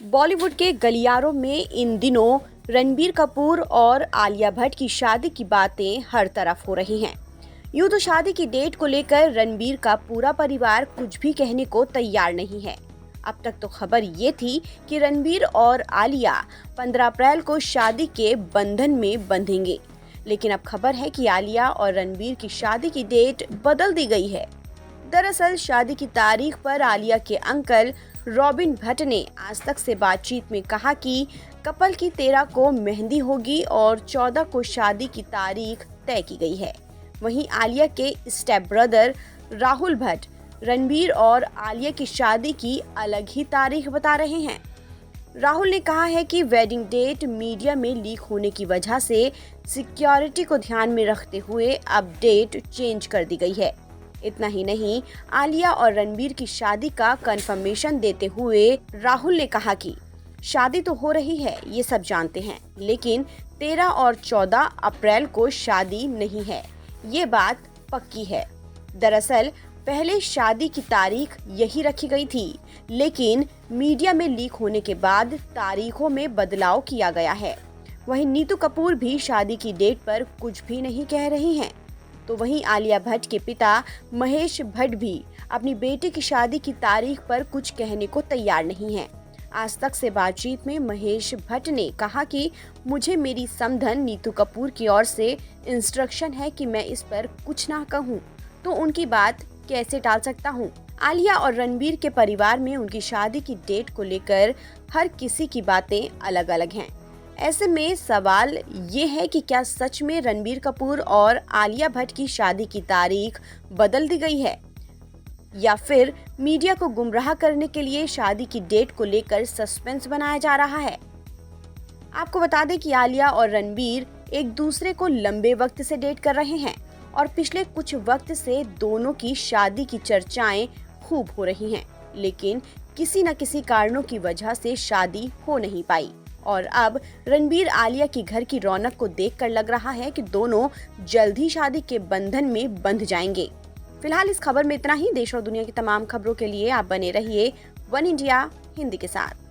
बॉलीवुड के गलियारों में इन दिनों रणबीर कपूर और आलिया भट्ट की शादी की बातें हर तरफ हो रही हैं। यूं तो शादी की डेट को लेकर रणबीर का पूरा परिवार कुछ भी कहने को तैयार नहीं है। अब तक तो खबर ये थी कि रणबीर और आलिया 15 अप्रैल को शादी के बंधन में बंधेंगे, लेकिन अब खबर है कि आलिया और रणबीर की शादी की डेट बदल दी गई है। दरअसल शादी की तारीख पर आलिया के अंकल रॉबिन भट्ट ने आज तक से बातचीत में कहा कि कपल की 13 को मेहंदी होगी और 14 को शादी की तारीख तय की गई है। वहीं आलिया के स्टेप ब्रदर राहुल भट्ट रणबीर और आलिया की शादी की अलग ही तारीख बता रहे हैं। राहुल ने कहा है कि वेडिंग डेट मीडिया में लीक होने की वजह से सिक्योरिटी को ध्यान में रखते हुए अब डेट चेंज कर दी गई है। इतना ही नहीं, आलिया और रणबीर की शादी का कंफर्मेशन देते हुए राहुल ने कहा कि शादी तो हो रही है, ये सब जानते हैं, लेकिन 13 और 14 अप्रैल को शादी नहीं है, ये बात पक्की है। दरअसल पहले शादी की तारीख यही रखी गई थी, लेकिन मीडिया में लीक होने के बाद तारीखों में बदलाव किया गया है। वहीं नीतू कपूर भी शादी की डेट पर कुछ भी नहीं कह रही हैं। तो वहीं आलिया भट्ट के पिता महेश भट्ट भी अपनी बेटी की शादी की तारीख पर कुछ कहने को तैयार नहीं हैं। आज तक से बातचीत में महेश भट्ट ने कहा कि मुझे मेरी समधन नीतू कपूर की ओर से इंस्ट्रक्शन है कि मैं इस पर कुछ ना कहूं, तो उनकी बात कैसे टाल सकता हूं। आलिया और रणबीर के परिवार में उनकी शादी की डेट को लेकर हर किसी की बातें अलग अलग हैं। ऐसे में सवाल ये है कि क्या सच में रणबीर कपूर और आलिया भट्ट की शादी की तारीख बदल दी गई है, या फिर मीडिया को गुमराह करने के लिए शादी की डेट को लेकर सस्पेंस बनाया जा रहा है। आपको बता दें कि आलिया और रणबीर एक दूसरे को लंबे वक्त से डेट कर रहे हैं और पिछले कुछ वक्त से दोनों की शादी की चर्चाएं खूब हो रही हैं, लेकिन किसी न किसी कारणों की वजह से शादी हो नहीं पाई। और अब रणबीर आलिया की घर की रौनक को देखकर लग रहा है कि दोनों जल्द ही शादी के बंधन में बंध जाएंगे। फिलहाल इस खबर में इतना ही। देश और दुनिया की तमाम खबरों के लिए आप बने रहिए वन इंडिया हिंदी के साथ।